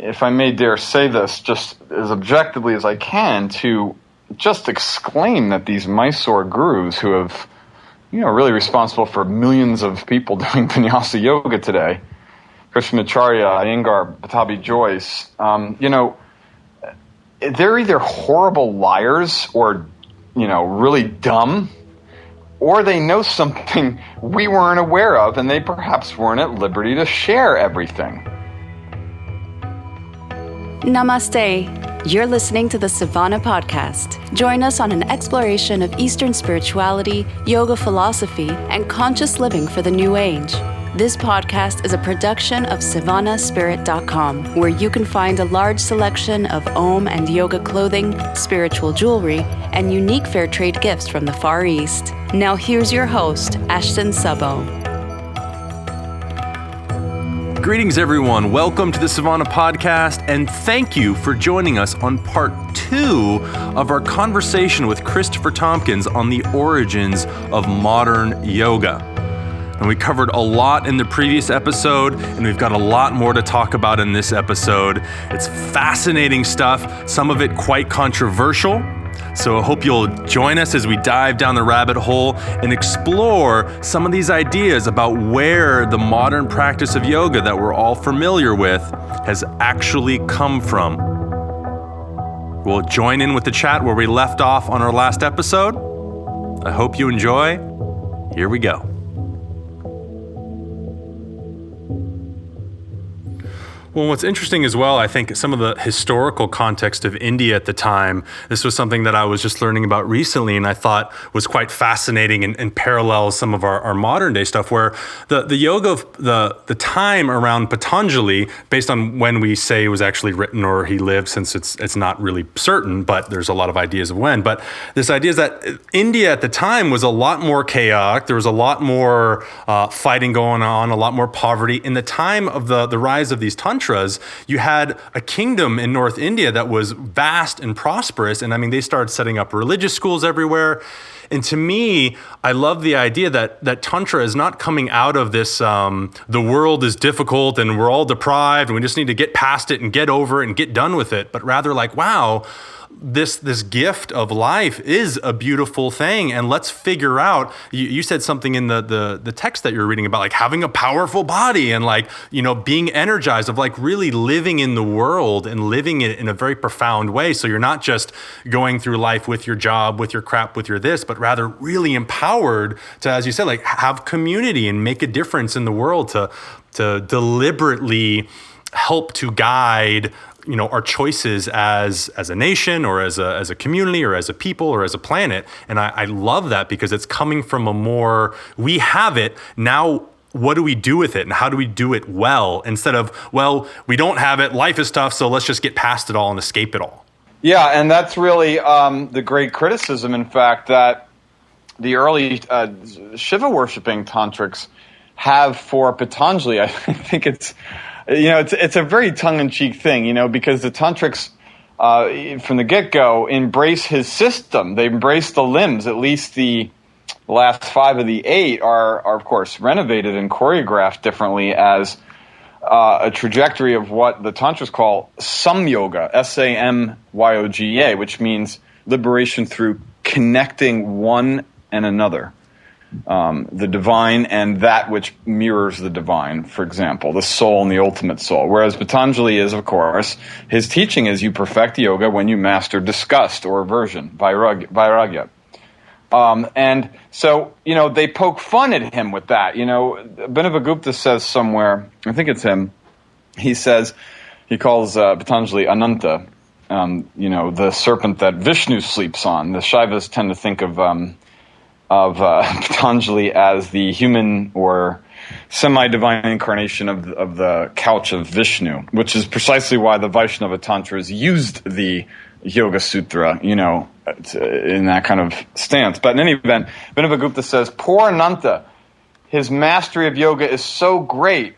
if I may dare say this, just as objectively as I can, to just exclaim that these Mysore gurus who have, really responsible for millions of people doing vinyasa yoga today, Krishnamacharya, Iyengar, Pattabhi Jois, they're either horrible liars or, really dumb, or they know something we weren't aware of, and they perhaps weren't at liberty to share everything. Namaste. You're listening to the Savannah Podcast. Join us on an exploration of Eastern spirituality, yoga philosophy, and conscious living for the new age. This podcast is a production of SavannahSpirit.com, where you can find a large selection of Om and yoga clothing, spiritual jewelry, and unique fair trade gifts from the Far East. Now here's your host, Ashton Sabo. Greetings, everyone. Welcome to the Savannah Podcast, and thank you for joining us on part 2 of our conversation with Christopher Tompkins on the origins of modern yoga. And we covered a lot in the previous episode, and we've got a lot more to talk about in this episode. It's fascinating stuff, some of it quite controversial. So I hope you'll join us as we dive down the rabbit hole and explore some of these ideas about where the modern practice of yoga that we're all familiar with has actually come from. We'll join in with the chat where we left off on our last episode. I hope you enjoy. Here we go. Well, what's interesting as well, I think some of the historical context of India at the time, this was something that I was just learning about recently and I thought was quite fascinating and parallels some of our modern day stuff, where the yoga of the time around Patanjali, based on when we say it was actually written or he lived, since it's not really certain, but there's a lot of ideas of when. But this idea is that India at the time was a lot more chaotic. There was a lot more fighting going on, a lot more poverty. In the time of the rise of these tantras, you had a kingdom in North India that was vast and prosperous. And I mean, they started setting up religious schools everywhere. And to me, I love the idea that Tantra is not coming out of this, the world is difficult and we're all deprived and we just need to get past it and get over it and get done with it. But rather like, wow, this gift of life is a beautiful thing, and let's figure out. You said something in the text that you're reading about like having a powerful body and like being energized, of like really living in the world and living it in a very profound way. So you're not just going through life with your job, with your crap, with your this, but rather really empowered to, as you said, like have community and make a difference in the world, to deliberately help to guide our choices as a nation or as a community or as a people or as a planet. And I love that because it's coming from a more, we have it, now what do we do with it and how do we do it well, instead of, well, we don't have it, life is tough, so let's just get past it all and escape it all. Yeah, and that's really the great criticism, in fact, that the early Shiva-worshipping tantrics have for Patanjali. I think it's a very tongue-in-cheek thing, because the tantrics from the get-go embrace his system. They embrace the limbs. At least the last 5 of the 8 are of course renovated and choreographed differently as a trajectory of what the tantras call samyoga, S-A-M-Y-O-G-A, which means liberation through connecting one and another. The divine and that which mirrors the divine, for example, the soul and the ultimate soul. Whereas Patanjali is, of course, his teaching is you perfect yoga when you master disgust or aversion, vairagya. And so, they poke fun at him with that. Abhinavagupta says somewhere, I think it's him, he calls Patanjali Ananta, the serpent that Vishnu sleeps on. The Shaivas tend to think of Patanjali as the human or semi-divine incarnation of the couch of Vishnu, which is precisely why the Vaishnava Tantras used the Yoga Sutra, in that kind of stance. But in any event, Abhinavagupta says, poor Ananta, his mastery of yoga is so great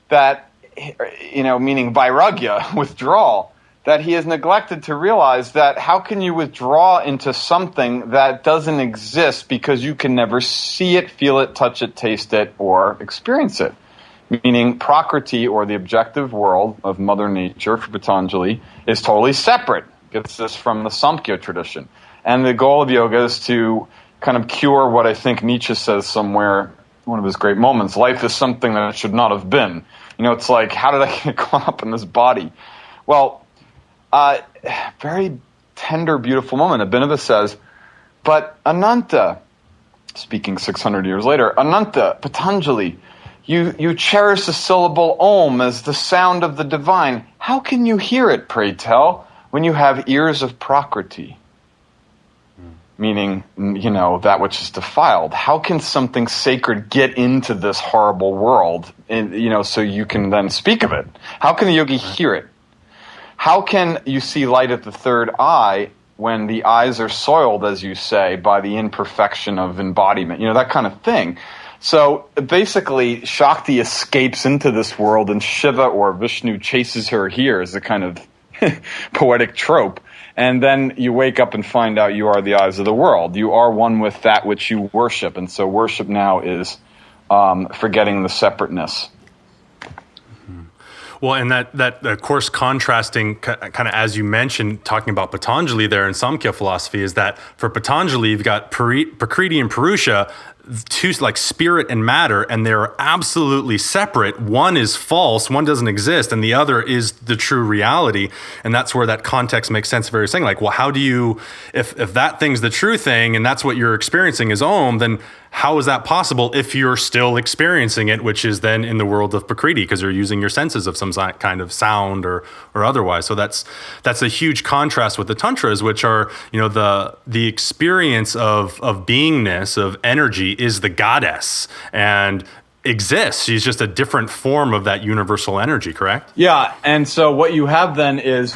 that, meaning vairagya, withdrawal, that he has neglected to realize that how can you withdraw into something that doesn't exist because you can never see it, feel it, touch it, taste it, or experience it. meaning Prakriti, or the objective world of Mother Nature for Patanjali, is totally separate. Gets this from the Samkhya tradition. And the goal of yoga is to kind of cure what I think Nietzsche says somewhere, one of his great moments: life is something that it should not have been. It's like, how did I get caught up in this body? Well, very tender, beautiful moment. Abhinava says, but Ananta, speaking 600 years later, Ananta, Patanjali, you cherish the syllable Om as the sound of the divine. How can you hear it, pray tell, when you have ears of Prakriti? Meaning, that which is defiled. How can something sacred get into this horrible world, so you can then speak of it? How can the yogi hear it? How can you see light at the third eye when the eyes are soiled, as you say, by the imperfection of embodiment? That kind of thing. So basically, Shakti escapes into this world and Shiva or Vishnu chases her here as a kind of poetic trope. And then you wake up and find out you are the eyes of the world. You are one with that which you worship. And so worship now is forgetting the separateness. Well, and that of course, contrasting kind of as you mentioned, talking about Patanjali there in Samkhya philosophy, is that for Patanjali, you've got Prakriti and Purusha, two, like spirit and matter, and they're absolutely separate. One is false, one doesn't exist, and the other is the true reality. And that's where that context makes sense of what you're saying. Like, well, how do you, if that thing's the true thing and that's what you're experiencing is Om, then how is that possible if you're still experiencing it, which is then in the world of Prakriti, because you're using your senses of some kind of sound or otherwise. So that's a huge contrast with the Tantras, which are, the experience of beingness, of energy, is the goddess and exists. She's just a different form of that universal energy, correct? Yeah, and so what you have then is,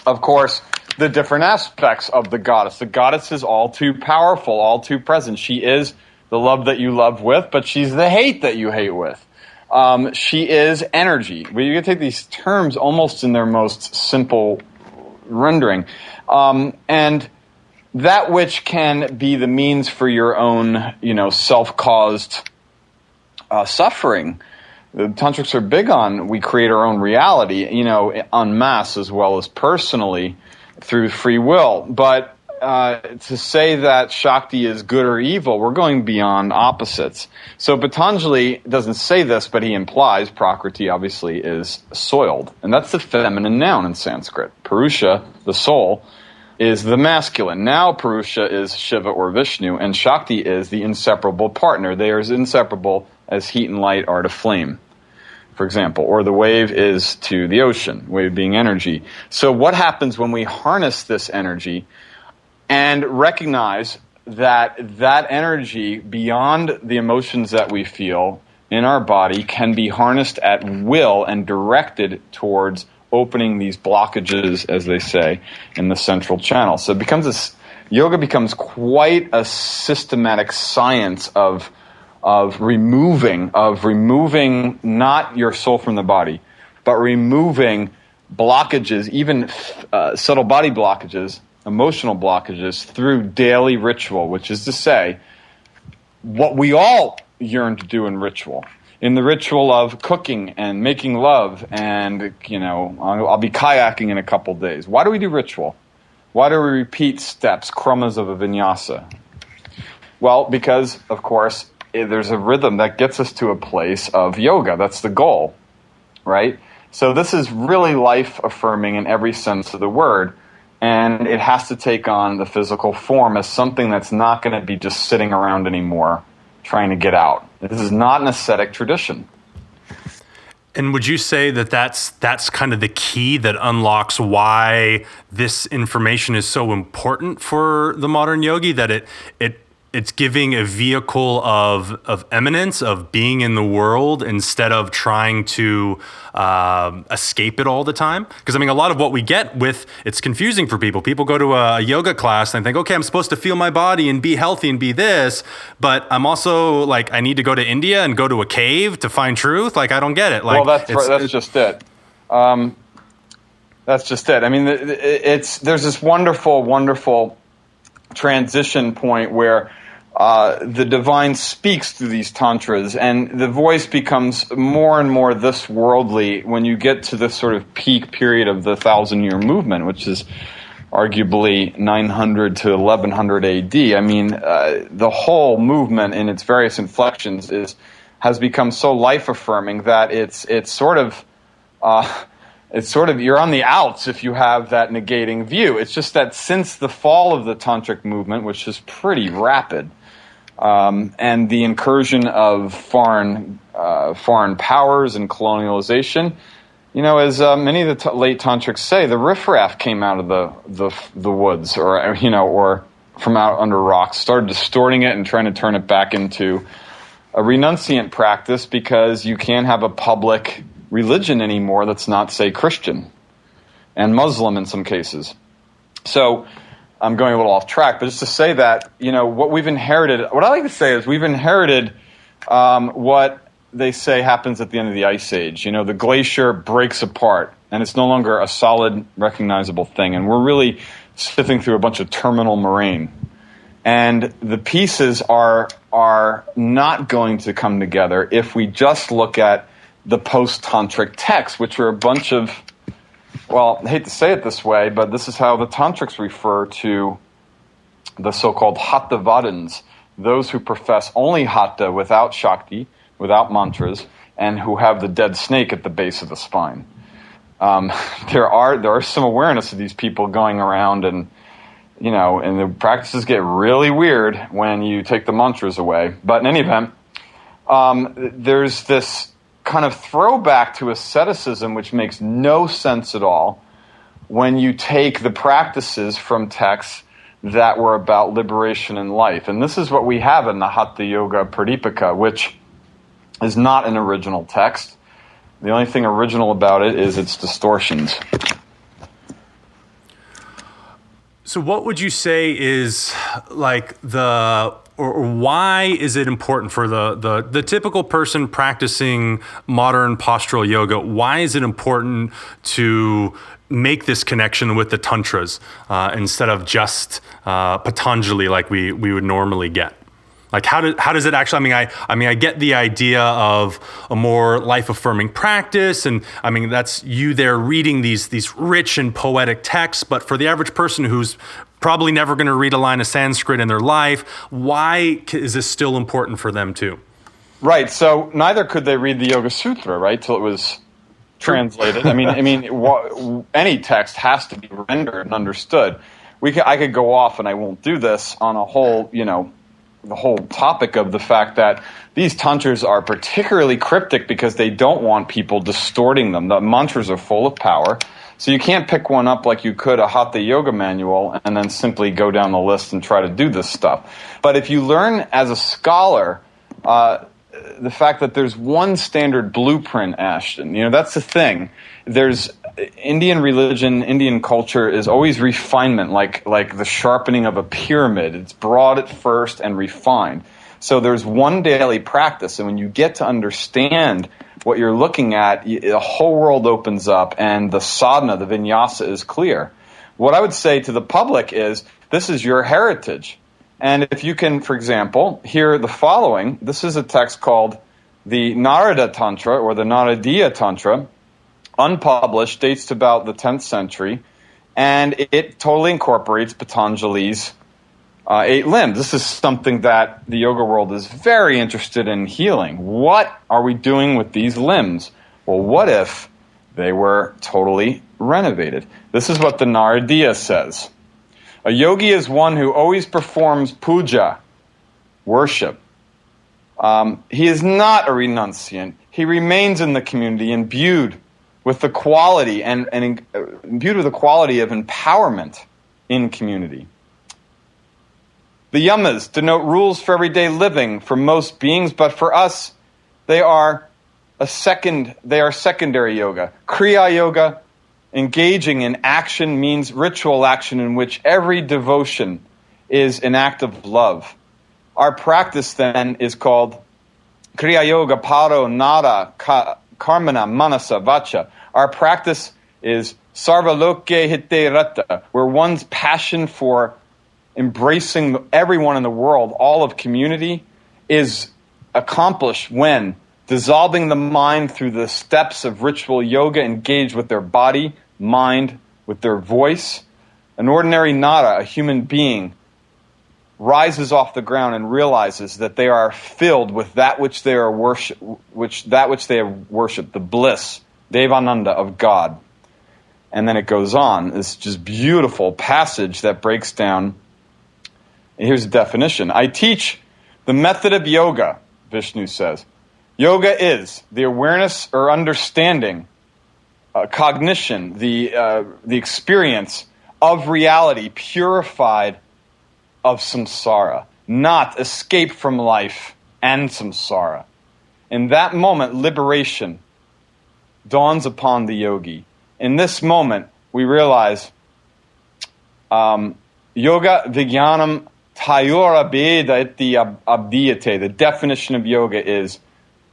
of course, the different aspects of the goddess. The goddess is all too powerful, all too present. She is the love that you love with, but she's the hate that you hate with. She is energy. You can take these terms almost in their most simple rendering. And that which can be the means for your own, self-caused suffering. The tantrics are big on, we create our own reality, en masse as well as personally through free will. But to say that Shakti is good or evil, we're going beyond opposites. So Patanjali doesn't say this, but he implies Prakriti obviously is soiled. And that's the feminine noun in Sanskrit. Purusha, the soul, is the masculine. Now Purusha is Shiva or Vishnu, and Shakti is the inseparable partner. They are as inseparable as heat and light are to flame, for example, or the wave is to the ocean, wave being energy. So what happens when we harness this energy and recognize that energy, beyond the emotions that we feel in our body, can be harnessed at will and directed towards opening these blockages, as they say, in the central channel. So it becomes yoga becomes quite a systematic science of removing not your soul from the body, but removing blockages, even subtle body blockages, emotional blockages, through daily ritual, which is to say, what we all yearn to do in ritual. In the ritual of cooking and making love, and I'll be kayaking in a couple days. Why do we do ritual? Why do we repeat steps, kramas of a vinyasa? Well, because, of course, there's a rhythm that gets us to a place of yoga. That's the goal, right? So this is really life-affirming in every sense of the word, and it has to take on the physical form as something that's not going to be just sitting around anymore, trying to get out. This is not an ascetic tradition. And would you say that that's kind of the key that unlocks why this information is so important for the modern yogi, that it's giving a vehicle of eminence, of being in the world, instead of trying to escape it all the time? Because a lot of what we get with, it's confusing for people. People go to a yoga class and think, okay, I'm supposed to feel my body and be healthy and be this, but I'm also I need to go to India and go to a cave to find truth. I don't get it. Well, that's just it. That's just it. There's this wonderful, wonderful transition point where the divine speaks through these tantras, and the voice becomes more and more this worldly when you get to this sort of peak period of the 1,000-year movement, which is arguably 900 to 1100 AD. I mean, the whole movement in its various inflections has become so life-affirming that it's sort of you're on the outs if you have that negating view. It's just that since the fall of the tantric movement, which is pretty rapid, and the incursion of foreign powers and colonialization, as many of the late tantrics say, the riffraff came out of the woods, or from out under rocks, started distorting it and trying to turn it back into a renunciant practice, because you can't have a public religion anymore that's not, say, Christian and Muslim in some cases. So I'm going a little off track, but just to say that, what we've inherited, what I like to say is we've inherited what they say happens at the end of the Ice Age. The glacier breaks apart, and it's no longer a solid, recognizable thing, and we're really sifting through a bunch of terminal moraine. And the pieces are not going to come together if we just look at the post-tantric texts, which are a bunch of, well, I hate to say it this way, but this is how the tantrics refer to the so-called Hathavadins, those who profess only Hatha without Shakti, without mantras, and who have the dead snake at the base of the spine. There are some awareness of these people going around, and and the practices get really weird when you take the mantras away. But in any event, there's this kind of throwback to asceticism which makes no sense at all when you take the practices from texts that were about liberation in life. And this is what we have in the Hatha Yoga Pradipika, which is not an original text. The only thing original about it is its distortions. So what would you say is like or why is it important for the typical person practicing modern postural yoga? Why is it important to make this connection with the tantras instead of just Patanjali like we would normally get? Like how does it actually? I mean, I get the idea of a more life-affirming practice, and I mean that's you there reading these rich and poetic texts. But for the average person who's probably never going to read a line of Sanskrit in their life, why is this still important for them too? Right. So neither could they read the Yoga Sutra, right, till it was translated. I mean, any text has to be rendered and understood. I could go off, and I won't do this, on a whole, the whole topic of the fact that these tantras are particularly cryptic because they don't want people distorting them. The mantras are full of power, so you can't pick one up like you could a Hatha Yoga manual and then simply go down the list and try to do this stuff. But if you learn as a scholar the fact that there's one standard blueprint, Ashton, that's the thing. There's Indian religion, Indian culture is always refinement, like the sharpening of a pyramid. It's broad at first and refined. So there's one daily practice, and when you get to understand what you're looking at, the whole world opens up, and the sadhana, the vinyasa, is clear. What I would say to the public is, this is your heritage. And if you can, for example, hear the following, this is a text called the Narada Tantra, or the Naradiya Tantra, unpublished, dates to about the 10th century, and it totally incorporates Patanjali's 8 limbs. This is something that the yoga world is very interested in healing. What are we doing with these limbs? Well, what if they were totally renovated? This is what the Naradiya says. A yogi is one who always performs puja, worship. He is not a renunciant. He remains in the community imbued with the quality imbued with the quality of empowerment in community. The yamas denote rules for everyday living for most beings, but for us, they are secondary yoga. Kriya yoga, engaging in action, means ritual action in which every devotion is an act of love. Our practice then is called Kriya Yoga Paro Nara Karmana Manasa Vacha. Our practice is Sarvaloke Hite Rata, where one's passion for embracing everyone in the world, all of community, is accomplished when dissolving the mind through the steps of ritual yoga, engaged with their body, mind, with their voice. An ordinary nada, a human being, rises off the ground and realizes that they are filled with that which they are they have worshipped, the bliss, Devananda of God. And then it goes on. This just beautiful passage that breaks down. And here's the definition. I teach the method of yoga, Vishnu says. Yoga is the awareness or understanding, cognition, the experience of reality purified of samsara, not escape from life and samsara. In that moment, liberation dawns upon the yogi. In this moment, we realize yoga vijnanam tayora beda iti abdiyate. The definition of yoga is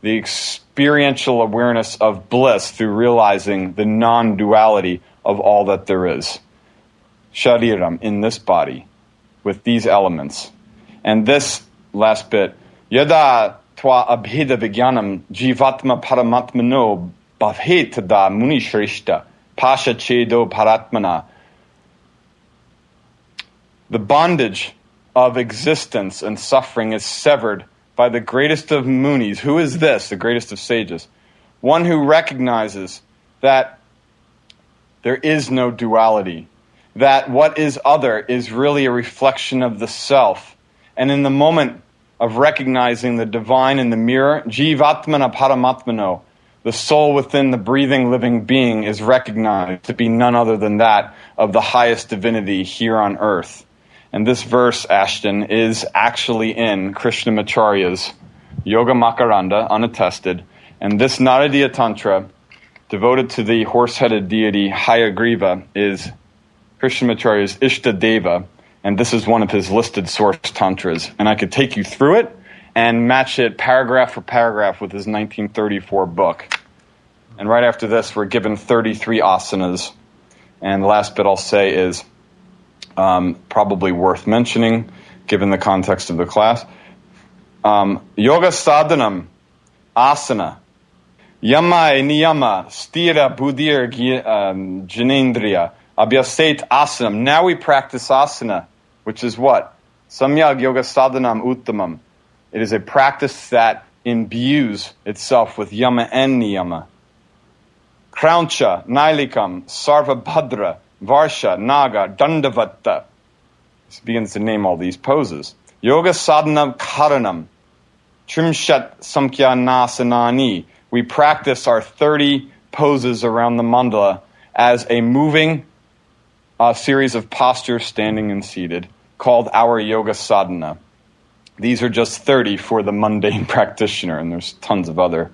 the experiential awareness of bliss through realizing the non-duality of all that there is. Shariram, in this body, with these elements. And this last bit, yada twa abheda vijnanam jivatma paramatmano bhavhetada muni shrishta pasha chedo paratmana. The bondage of existence and suffering is severed by the greatest of munis. Who is this? The greatest of sages. One who recognizes that there is no duality, that what is other is really a reflection of the self. And in the moment of recognizing the divine in the mirror, jivatmana paramatmano, the soul within the breathing, living being, is recognized to be none other than that of the highest divinity here on earth. And this verse, Ashton, is actually in Krishnamacharya's Yoga Makaranda, unattested. And this Naradiya Tantra, devoted to the horse-headed deity Hayagriva, is Krishnamacharya's Ishtadeva. And this is one of his listed source tantras. And I could take you through it and match it paragraph for paragraph with his 1934 book. And right after this, we're given 33 asanas. And the last bit I'll say is probably worth mentioning, given the context of the class. Yoga sadhanam, asana, yama niyama, stira buddhir janendriya, abhyasate asanam. Now we practice asana, which is what? Samyag yoga sadhanam uttamam. It is a practice that imbues itself with yama and niyama. Krauncha, Nailikam, Sarvabhadra, Varsha, Naga, Dandavatta. This begins to name all these poses. Yoga Sadhanam Karanam, Trimshat Samkhya Nasanani. We practice our 30 poses around the mandala as a moving series of postures, standing and seated, called our Yoga Sadhana. These are just 30 for the mundane practitioner, and there's tons of other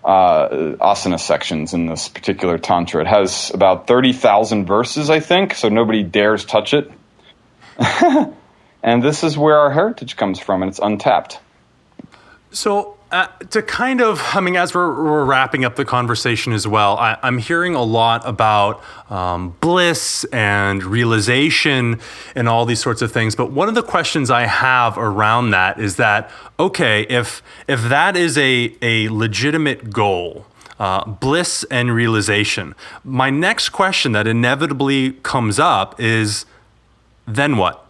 asana sections in this particular tantra. It has about 30,000 verses, I think, so nobody dares touch it. And this is where our heritage comes from, and it's untapped. So to kind of, I mean, as we're wrapping up the conversation as well, I'm hearing a lot about bliss and realization and all these sorts of things. But one of the questions I have around that is that, okay, if that is a legitimate goal, bliss and realization, my next question that inevitably comes up is, then what?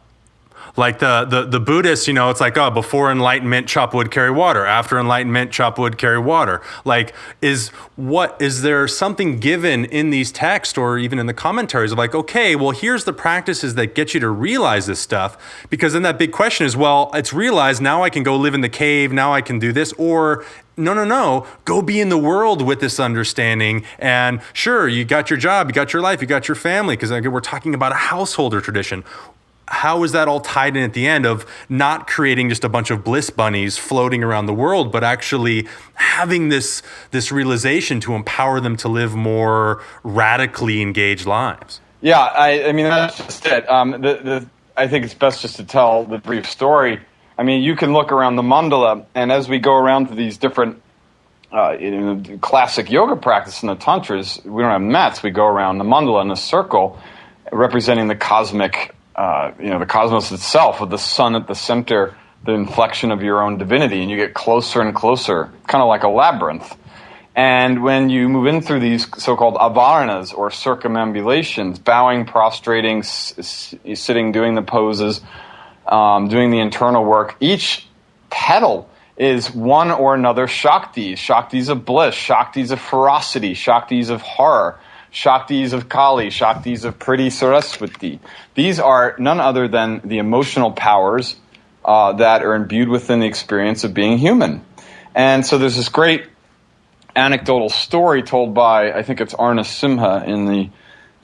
Like the Buddhists, you know, it's like, oh, before enlightenment, chop wood, carry water. After enlightenment, chop wood, carry water. Like, is there something given in these texts or even in the commentaries of like, okay, well, here's the practices that get you to realize this stuff? Because then that big question is, well, it's realized, now I can go live in the cave, now I can do this, or no, go be in the world with this understanding. And sure, you got your job, you got your life, you got your family, because we're talking about a householder tradition. How is that all tied in at the end of not creating just a bunch of bliss bunnies floating around the world, but actually having this realization to empower them to live more radically engaged lives? Yeah, I mean, that's just it. I think it's best just to tell the brief story. I mean, you can look around the mandala, and as we go around to these different classic yoga practice in the tantras, we don't have mats. We go around the mandala in a circle, representing the cosmic the cosmos itself, with the sun at the center, the inflection of your own divinity, and you get closer and closer, kind of like a labyrinth. And when you move in through these so-called avaranas, or circumambulations, bowing, prostrating, sitting, doing the poses, doing the internal work, each petal is one or another Shakti. Shaktis of bliss, Shaktis of ferocity, Shaktis of horror, Shaktis of Kali, Shaktis of pretty Saraswati. These are none other than the emotional powers that are imbued within the experience of being human. And so there's this great anecdotal story told by, I think it's Arna Simha in the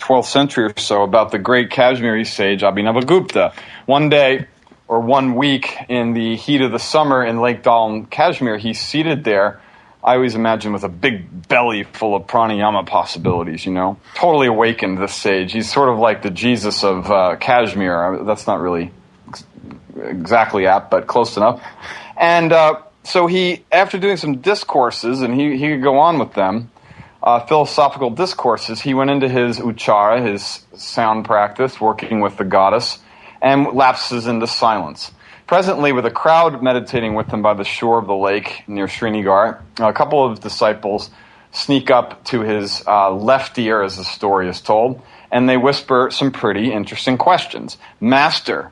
12th century or so, about the great Kashmiri sage Abhinavagupta. One day, or 1 week in the heat of the summer in Lake Dal in Kashmir, he's seated there, I always imagine with a big belly full of pranayama possibilities, Totally awakened, this sage. He's sort of like the Jesus of Kashmir. That's not really exactly apt, but close enough. And so he, after doing some discourses, and he could go on with them, philosophical discourses, he went into his uchara, his sound practice, working with the goddess, and lapses into silence. Presently, with a crowd meditating with him by the shore of the lake near Srinagar, a couple of disciples sneak up to his left ear, as the story is told, and they whisper some pretty interesting questions. Master,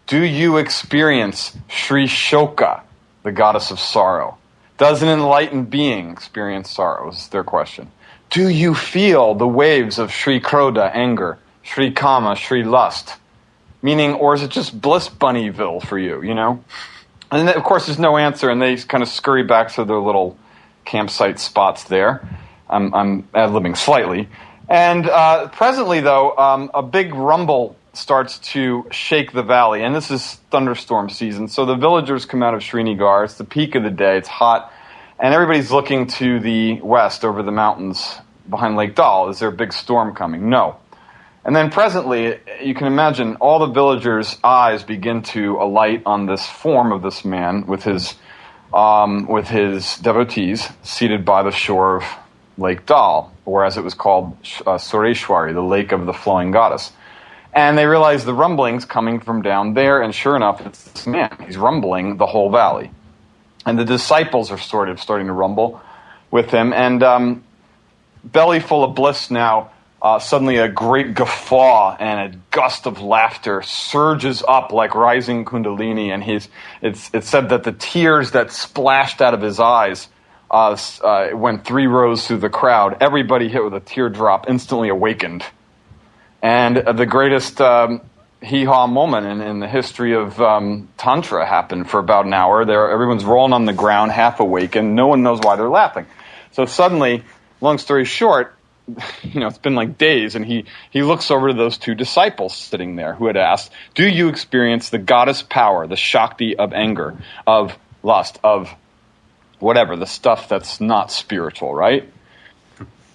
do you experience Sri Shoka, the goddess of sorrow? Does an enlightened being experience sorrow? Is their question. Do you feel the waves of Sri Krodha, anger, Sri Kama, Sri lust? Meaning, or is it just Bliss Bunnyville for you, And then, of course, there's no answer, and they kind of scurry back to their little campsite spots there. I'm ad-libbing slightly. And presently, though, a big rumble starts to shake the valley, and this is thunderstorm season. So the villagers come out of Srinagar. It's the peak of the day. It's hot, and everybody's looking to the west over the mountains behind Lake Dal. Is there a big storm coming? No. And then presently, you can imagine all the villagers' eyes begin to alight on this form of this man with his devotees seated by the shore of Lake Dal, or as it was called, Sureshwari, the lake of the flowing goddess. And they realize the rumblings coming from down there, and sure enough, it's this man. He's rumbling the whole valley. And the disciples are sort of starting to rumble with him, and belly full of bliss now, suddenly a great guffaw and a gust of laughter surges up like rising kundalini, and it's said that the tears that splashed out of his eyes went 3 rows through the crowd. Everybody hit with a teardrop instantly awakened. And the greatest hee-haw moment in the history of Tantra happened for about an hour. Everyone's rolling on the ground, half awakened. No one knows why they're laughing. So suddenly, long story short, it's been like days, and he looks over to those 2 disciples sitting there who had asked, do you experience the goddess power, the Shakti of anger, of lust, of whatever, the stuff that's not spiritual, right?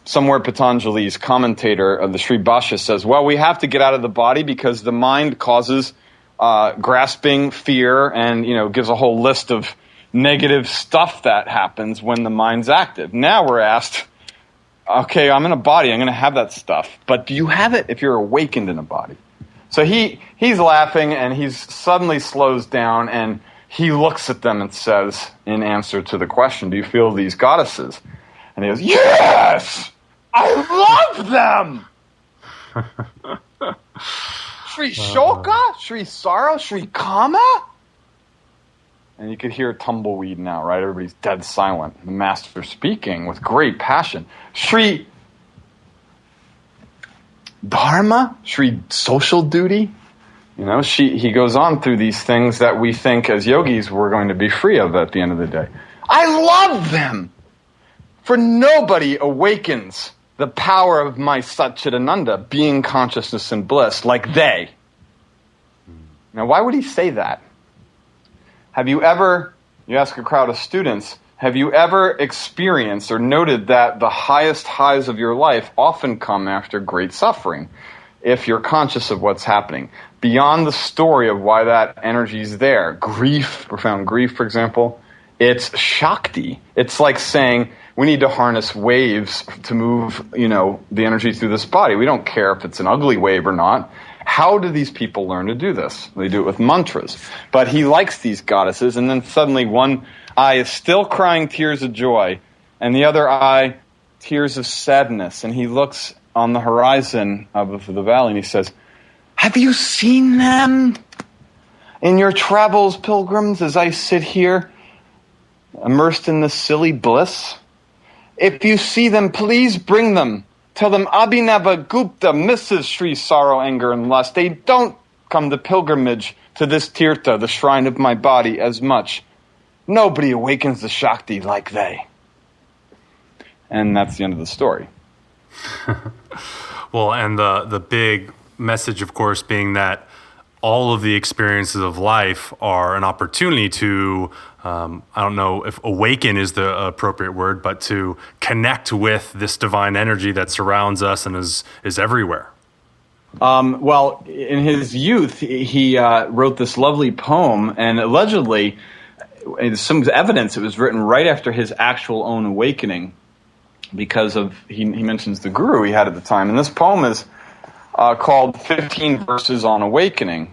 Somewhere Patanjali's commentator of the Sri Bhashya says, well, we have to get out of the body because the mind causes grasping, fear, and gives a whole list of negative stuff that happens when the mind's active. Now we're asked, okay, I'm in a body, I'm going to have that stuff, but do you have it if you're awakened in a body? So he's laughing, and he suddenly slows down, and he looks at them and says, in answer to the question, do you feel these goddesses? And he goes, yes! I love them! Sri Shoka, Sri Sorrow, Sri Kama? And you could hear tumbleweed now, right? Everybody's dead silent. The master speaking with great passion. Sri Dharma, Sri social duty. He goes on through these things that we think as yogis we're going to be free of at the end of the day. I love them! For nobody awakens the power of my Satchidananda, being consciousness and bliss, like they. Now, why would he say that? Have you ever, you ask a crowd of students, have you ever experienced or noted that the highest highs of your life often come after great suffering, if you're conscious of what's happening? Beyond the story of why that energy is there, grief, profound grief, for example, it's Shakti. It's like saying, we need to harness waves to move, the energy through this body. We don't care if it's an ugly wave or not. How do these people learn to do this? They do it with mantras. But he likes these goddesses, and then suddenly one eye is still crying tears of joy, and the other eye, tears of sadness. And he looks on the horizon of the valley, and he says, "Have you seen them in your travels, pilgrims, as I sit here, immersed in this silly bliss? If you see them, please bring them. Tell them Abhinava Gupta misses Sri sorrow, anger, and lust. They don't come to pilgrimage to this tirtha, the shrine of my body, as much. Nobody awakens the Shakti like they." And that's the end of the story. Well, and the big message, of course, being that all of the experiences of life are an opportunity to, I don't know if awaken is the appropriate word, but to connect with this divine energy that surrounds us and is everywhere. Well, in his youth, he wrote this lovely poem, and allegedly, some evidence it was written right after his actual own awakening, because of he mentions the guru he had at the time. And this poem is called 15 Verses on Awakening.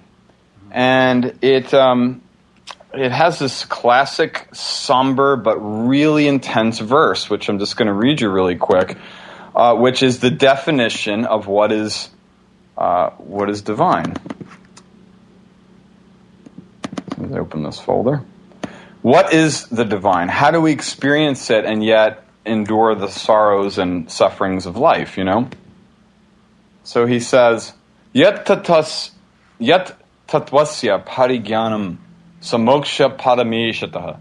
And it has this classic, somber, but really intense verse, which I'm just going to read you really quick, which is the definition of what is divine. Let me open this folder. What is the divine? How do we experience it and yet endure the sorrows and sufferings of life, So he says, Yet tatvasya parigyanam samoksha parameshataha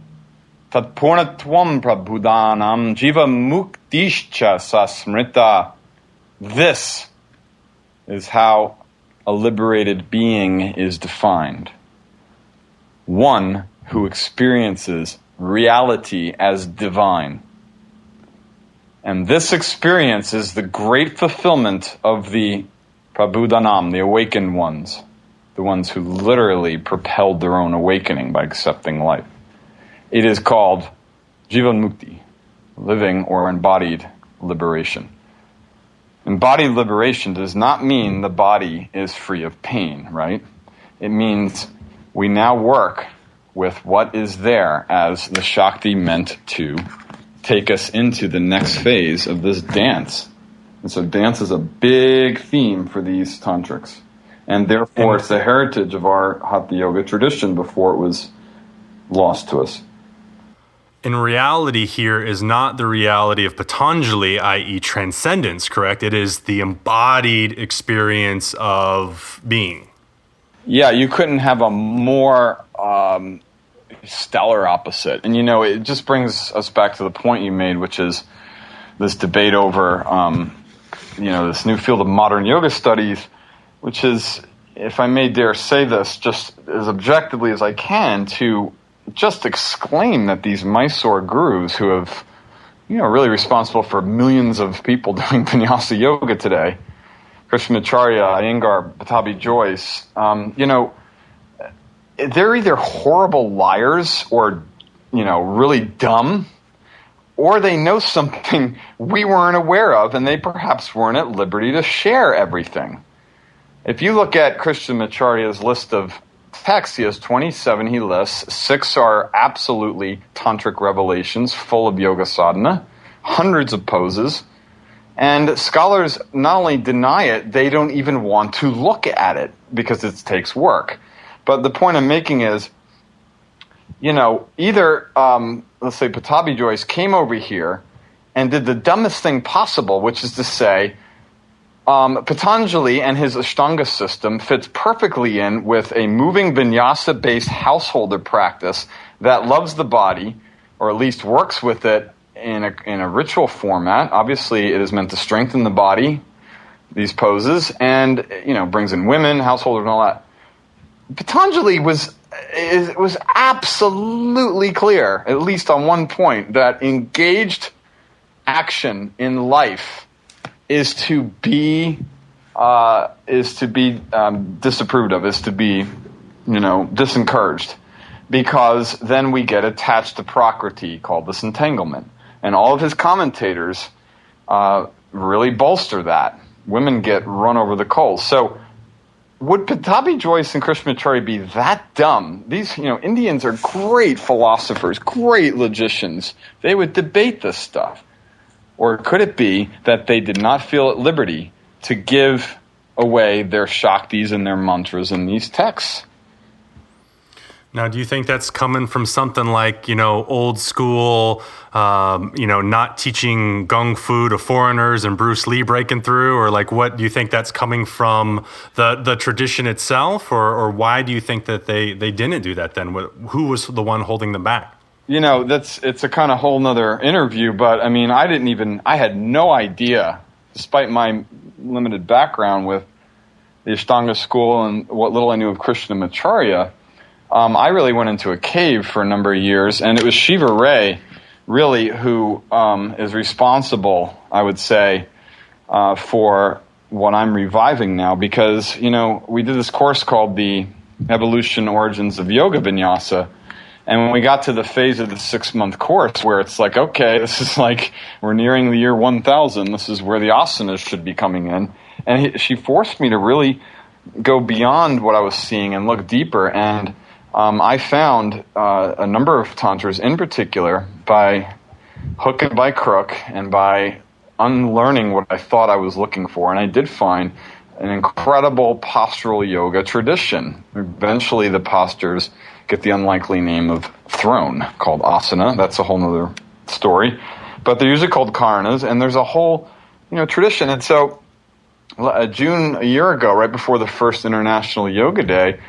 tat purnatvam prabhudanam jiva muktishcha sasmrita. This is how a liberated being is defined. One who experiences reality as divine. And this experience is the great fulfillment of the Prabhudanam, the awakened ones, the ones who literally propelled their own awakening by accepting life. It is called Jivan Mukti, living or embodied liberation. Embodied liberation does not mean the body is free of pain, right? It means we now work with what is there as the Shakti meant to take us into the next phase of this dance. And so dance is a big theme for these tantrics. And therefore it's the heritage of our Hatha Yoga tradition before it was lost to us. In reality here is not the reality of Patanjali, i.e. transcendence, correct? It is the embodied experience of being. Yeah, you couldn't have a more stellar opposite. And it just brings us back to the point you made, which is this debate over this new field of modern yoga studies, which is, if I may dare say this, just as objectively as I can, to just exclaim that these Mysore gurus who have, really responsible for millions of people doing vinyasa yoga today, Krishnamacharya, Iyengar, Pattabhi Jois, they're either horrible liars or, really dumb, or they know something we weren't aware of, and they perhaps weren't at liberty to share everything. If you look at Krishnamacharya's list of texts, he has 27 he lists. 6 are absolutely tantric revelations, full of yoga sadhana, hundreds of poses. And scholars not only deny it, they don't even want to look at it because it takes work. But the point I'm making is, either, let's say Pattabhi Jois came over here and did the dumbest thing possible, which is to say, Patanjali and his Ashtanga system fits perfectly in with a moving vinyasa-based householder practice that loves the body, or at least works with it in a ritual format. Obviously, it is meant to strengthen the body, these poses, and brings in women, householders, and all that. Patanjali was absolutely clear, at least on one point, that engaged action in life is to be disapproved of, is to be disencouraged, because then we get attached to prakriti, called this entanglement. And all of his commentators really bolster that. Women get run over the coals. So would Pattabhi Jois and Krishnamacharya be that dumb? These, Indians are great philosophers, great logicians. They would debate this stuff. Or could it be that they did not feel at liberty to give away their Shaktis and their mantras in these texts? Now, do you think that's coming from something like, old school, not teaching gung fu to foreigners and Bruce Lee breaking through? Or like, what do you think that's coming from the tradition itself? Or why do you think that they didn't do that then? Who was the one holding them back? It's a kind of whole nother interview, but I mean, I had no idea, despite my limited background with the Ashtanga school and what little I knew of Krishnamacharya. I really went into a cave for a number of years, and it was Shiva Ray, really, who is responsible, I would say, for what I'm reviving now, because, we did this course called the Evolution Origins of Yoga Vinyasa. And when we got to the phase of the 6-month course where it's like, okay, this is like, we're nearing the year 1000. This is where the asanas should be coming in. And she forced me to really go beyond what I was seeing and look deeper. And I found a number of tantras, in particular, by hook and by crook, and by unlearning what I thought I was looking for. And I did find an incredible postural yoga tradition. Eventually the postures get the unlikely name of throne, called asana. That's a whole other story. But they're usually called karanas, and there's a whole, tradition. And so June a year ago, right before the first International Yoga Day,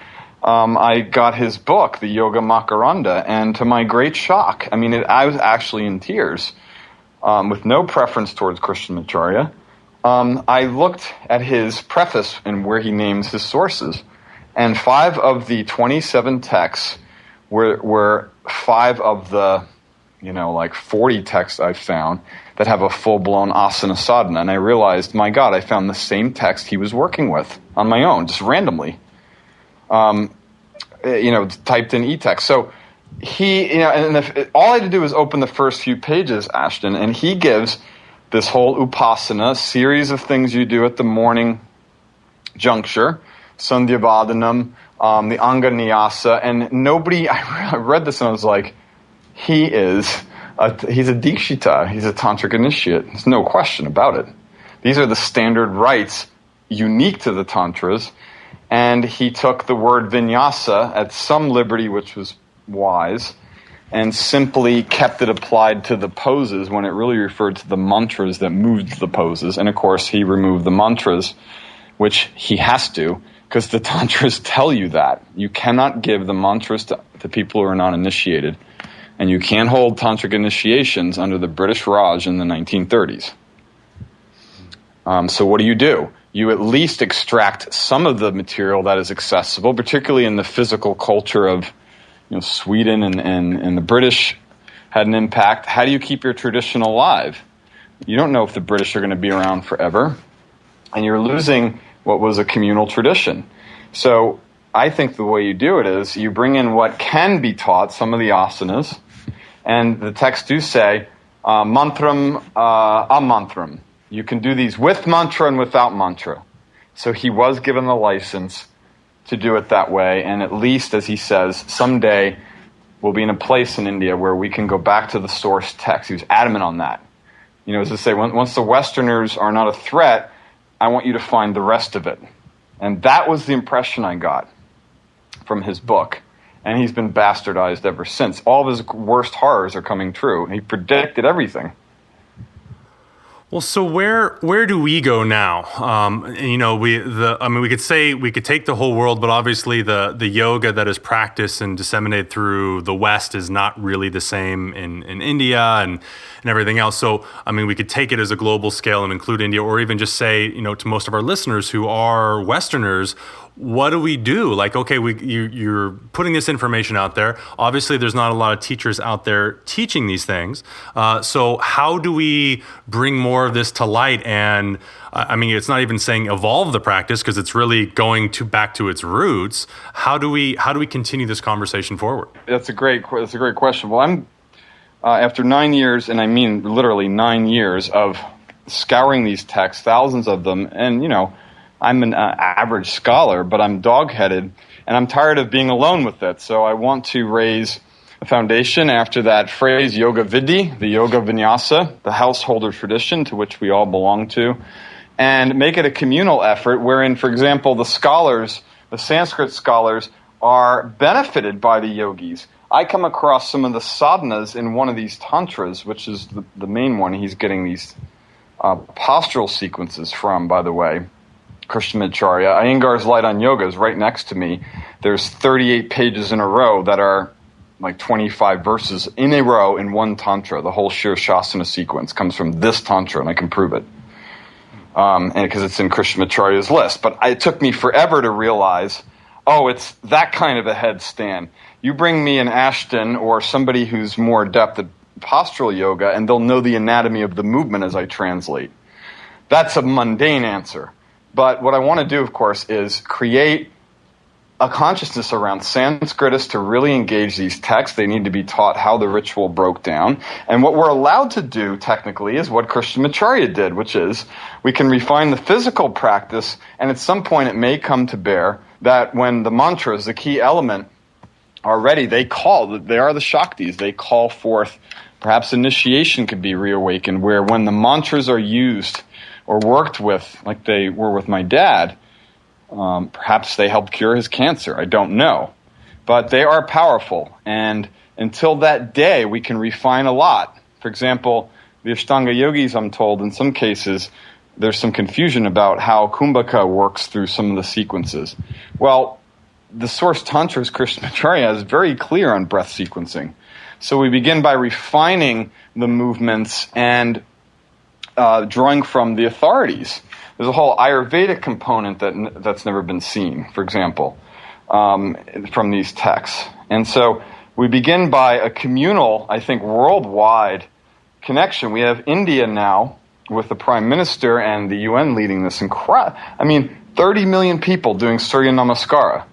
I got his book, the Yoga Makaranda, and to my great shock, I was actually in tears, with no preference towards Krishnamacharya. I looked at his preface and where he names his sources. And 5 of the 27 texts were 5 of the, 40 texts I've found that have a full-blown asana sadhana. And I realized, my God, I found the same text he was working with on my own, just randomly, typed in e-text. So he, all I had to do was open the first few pages, Ashton, and he gives this whole upasana, series of things you do at the morning juncture, Sandhya Vadanam, the Anga Nyasa, and I read this and I was like, he's a Dikshita, he's a Tantric initiate. There's no question about it. These are the standard rites unique to the Tantras, and he took the word vinyasa at some liberty, which was wise, and simply kept it applied to the poses when it really referred to the mantras that moved the poses. And of course, he removed the mantras, which he has to, because the Tantras tell you that. You cannot give the mantras to people who are not initiated. And you can't hold Tantric initiations under the British Raj in the 1930s. So what do? You at least extract some of the material that is accessible, particularly in the physical culture of Sweden and the British had an impact. How do you keep your tradition alive? You don't know if the British are going to be around forever. And you're losing what was a communal tradition. So I think the way you do it is you bring in what can be taught, some of the asanas, and the texts do say mantram, amantram. You can do these with mantra and without mantra. So he was given the license to do it that way, and at least, as he says, someday we'll be in a place in India where we can go back to the source text. He was adamant on that. As to say, once the Westerners are not a threat, I want you to find the rest of it. And that was the impression I got from his book. And he's been bastardized ever since. All of his worst horrors are coming true. He predicted everything. Well, so where do we go now? We could take the whole world, but obviously the yoga that is practiced and disseminated through the West is not really the same in India and everything else. So, we could take it as a global scale and include India, or even just say, to most of our listeners who are Westerners, what do we do? Like, okay, you're putting this information out there. Obviously, there's not a lot of teachers out there teaching these things. So how do we bring more of this to light? And it's not even saying evolve the practice, because it's really going back to its roots. How do we continue this conversation forward? That's a great question. Well, I'm after 9 years, and I mean literally 9 years of scouring these texts, thousands of them, and I'm an average scholar, but I'm dog-headed, and I'm tired of being alone with it. So I want to raise a foundation after that phrase, Yoga Vidhi, the Yoga Vinyasa, the householder tradition to which we all belong to, and make it a communal effort wherein, for example, the scholars, the Sanskrit scholars, are benefited by the yogis. I come across some of the sadhanas in one of these tantras, which is the main one he's getting these postural sequences from, by the way. Krishnamacharya. Iyengar's Light on Yoga is right next to me. There's 38 pages in a row that are like 25 verses in a row in one tantra. The whole Shirshasana sequence comes from this tantra, and I can prove it. And because it's in Krishnamacharya's list. But it took me forever to realize, it's that kind of a headstand. You bring me an Ashton or somebody who's more adept at postural yoga, and they'll know the anatomy of the movement as I translate. That's a mundane answer. But what I want to do, of course, is create a consciousness around Sanskritists to really engage these texts. They need to be taught how the ritual broke down. And what we're allowed to do, technically, is what Krishnamacharya did, which is we can refine the physical practice, and at some point it may come to bear that when the mantras, the key element, are ready, they are the Shaktis. They call forth, perhaps initiation could be reawakened, where when the mantras are used or worked with, like they were with my dad, perhaps they helped cure his cancer. I don't know. But they are powerful. And until that day, we can refine a lot. For example, the Ashtanga yogis, I'm told, in some cases, there's some confusion about how Kumbhaka works through some of the sequences. Well, the source Tantras, Krishnamacharya, is very clear on breath sequencing. So we begin by refining the movements and drawing from the authorities. There's a whole Ayurvedic component that's never been seen, for example, from these texts. And so we begin by a communal, I think, worldwide connection. We have India now with the Prime Minister and the UN leading this 30 million people doing Surya Namaskara,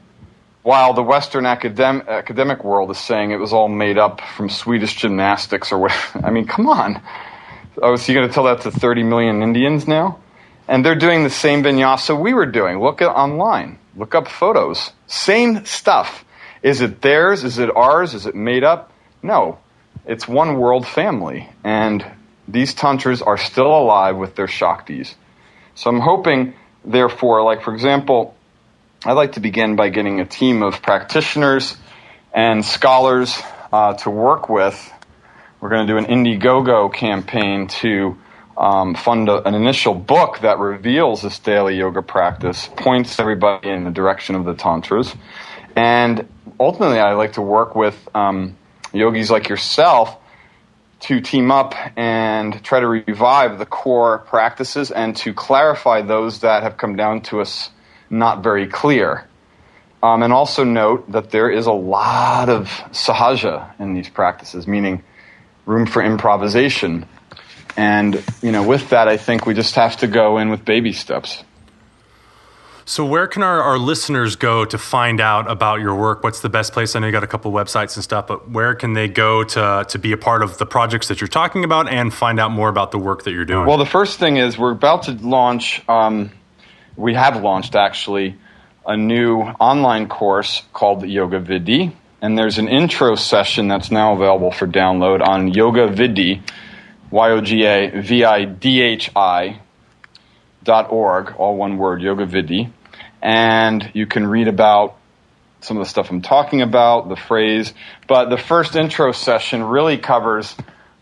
while the Western academic world is saying it was all made up from Swedish gymnastics or whatever. Come on. Oh, so you're going to tell that to 30 million Indians now? And they're doing the same vinyasa we were doing. Look online. Look up photos. Same stuff. Is it theirs? Is it ours? Is it made up? No. It's one world family. And these tantras are still alive with their Shaktis. So I'm hoping, therefore, like, for example, I'd like to begin by getting a team of practitioners and scholars to work with. We're going to do an Indiegogo campaign to fund an initial book that reveals this daily yoga practice, points everybody in the direction of the tantras. And ultimately, I like to work with yogis like yourself to team up and try to revive the core practices and to clarify those that have come down to us not very clear. And also note that there is a lot of sahaja in these practices, meaning room for improvisation. And, with that, I think we just have to go in with baby steps. So where can our listeners go to find out about your work? What's the best place? I know you got a couple websites and stuff, but where can they go to be a part of the projects that you're talking about and find out more about the work that you're doing? Well, the first thing is we're about to launch, we have launched actually, a new online course called Yoga Vidhi. And there's an intro session that's now available for download on Yoga Vidhi, yogavidhi.org, all one word, Yoga Vidhi. And you can read about some of the stuff I'm talking about, the phrase. But the first intro session really covers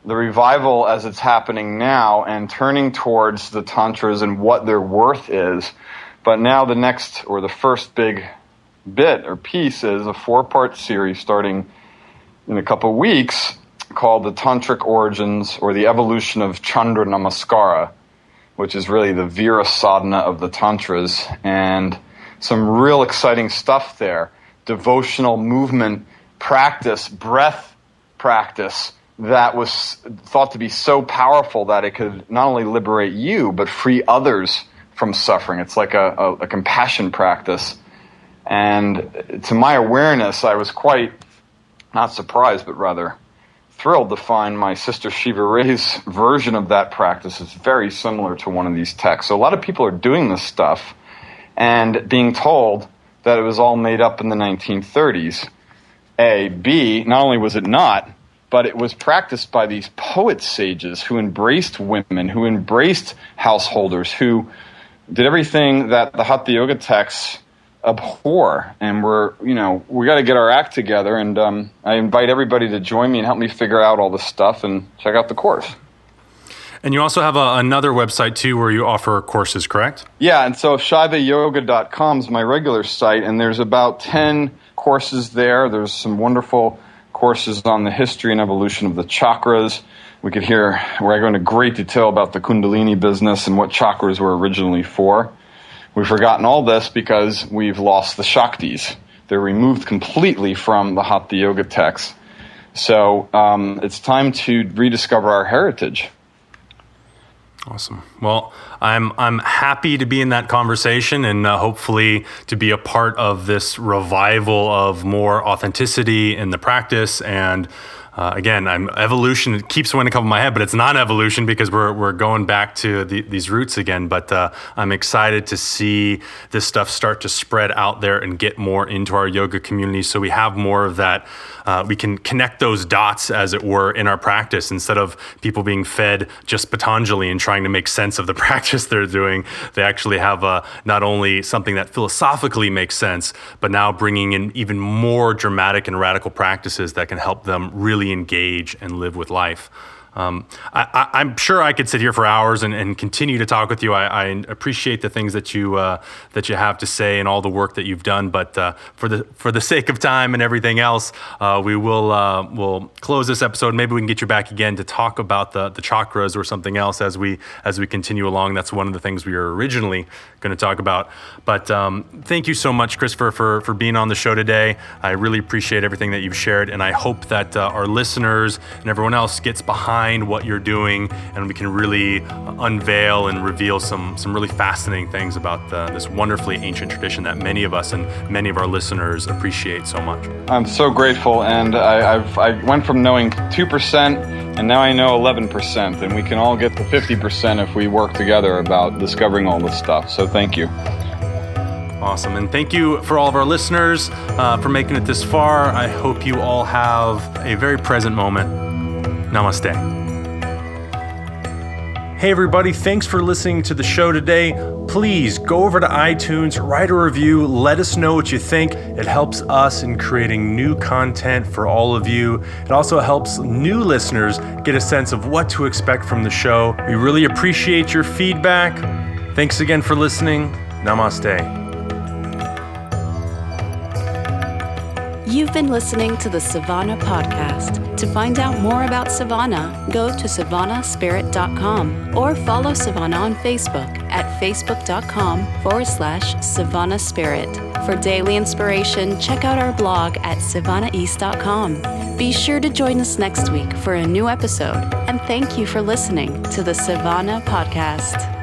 the revival as it's happening now and turning towards the tantras and what their worth is. But now the first big bit or piece is a 4-part series starting in a couple weeks called The Tantric Origins or the Evolution of Chandra Namaskara, which is really the Vira sadhana of the tantras, and some real exciting stuff there. Devotional movement practice, breath practice that was thought to be so powerful that it could not only liberate you but free others from suffering. It's like a compassion practice. And to my awareness, I was quite, not surprised, but rather thrilled to find my sister Shiva Ray's version of that practice is very similar to one of these texts. So a lot of people are doing this stuff, and being told that it was all made up in the 1930s. A. B, not only was it not, but it was practiced by these poet sages who embraced women, who embraced householders, who did everything that the Hatha Yoga texts abhor. And we got to get our act together. And I invite everybody to join me and help me figure out all this stuff and check out the course. And you also have another website too where you offer courses, correct? Yeah, and so shivayoga.com is my regular site, and there's about 10 courses there. There's some wonderful courses on the history and evolution of the chakras. We could hear where I go into great detail about the Kundalini business and what chakras were originally for. We've forgotten all this because we've lost the Shaktis. They're removed completely from the Hatha Yoga texts. So it's time to rediscover our heritage. Awesome. Well, I'm happy to be in that conversation and hopefully to be a part of this revival of more authenticity in the practice. And again, evolution. It keeps winning up in my head, but it's not evolution because we're going back to these roots again. But I'm excited to see this stuff start to spread out there and get more into our yoga community, so we have more of that. We can connect those dots, as it were, in our practice instead of people being fed just Patanjali and trying to make sense of the practice they're doing. They actually have not only something that philosophically makes sense, but now bringing in even more dramatic and radical practices that can help them really engage and live with life. I'm sure I could sit here for hours and continue to talk with you. I appreciate the things that you have to say and all the work that you've done. But for the sake of time and everything else, we'll close this episode. Maybe we can get you back again to talk about the chakras or something else as we continue along. That's one of the things we were originally going to talk about. But thank you so much, Christopher, for being on the show today. I really appreciate everything that you've shared, and I hope that our listeners and everyone else gets behind what you're doing, and we can really unveil and reveal some really fascinating things about this wonderfully ancient tradition that many of us and many of our listeners appreciate so much. I'm so grateful, and I went from knowing 2%, and now I know 11%, and we can all get to 50% if we work together about discovering all this stuff. So thank you. Awesome. And thank you for all of our listeners for making it this far. I hope you all have a very present moment. Namaste. Hey everybody, thanks for listening to the show today. Please go over to iTunes, write a review, let us know what you think. It helps us in creating new content for all of you. It also helps new listeners get a sense of what to expect from the show. We really appreciate your feedback. Thanks again for listening. Namaste. You've been listening to the Savannah Podcast. To find out more about Savannah, go to savannahspirit.com or follow Savannah on Facebook at facebook.com/Savannah Spirit. For daily inspiration, check out our blog at savannaeast.com. Be sure to join us next week for a new episode, and thank you for listening to the Savannah Podcast.